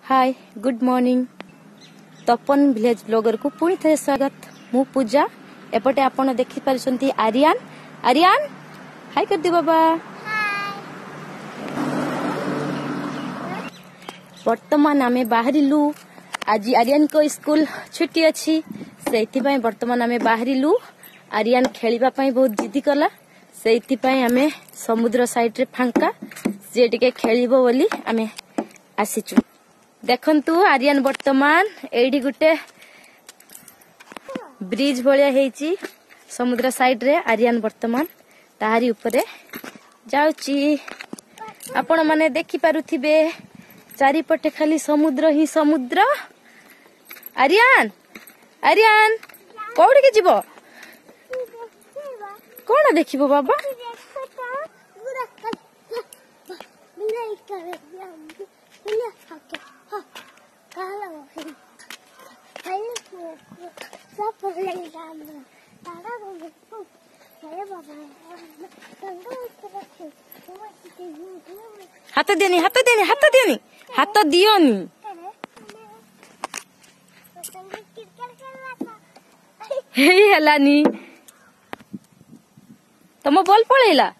Hi good morning तपन village blogger को पुणी थे स्वागत। मु पूजा एपटे आपण देखि पारछंती आर्यन आर्यन हाय कर दी बाबा। वर्तमान आमे बाहरिलु आज आर्यन को स्कूल छुट्टी अछि सेति पय वर्तमान आमे बाहरिलु। आर्यन खेलिबा पय बहुत जिद्दी कला सेति पय आमे समुद्र साइड रे फांका जे टिके खेलिबो बोली आमे आसीचु। देखंतु आर्यन वर्तमान एडी गुटे ब्रिज भलिया हेची समुद्र साइड रे आर्यन वर्तमान ताहारी ऊपरे जाउची। आपण माने देखि पारुथिबे चारिपटे खाली समुद्र ही समुद्र। आर्यन आर्यन कोउडी के जीवो कोन देखिबो बाबा? हाथ दियोनी हाथ दियोनी हाथ दियोनी हाथ दियोनी। हे हलानी तम बॉल पळेला।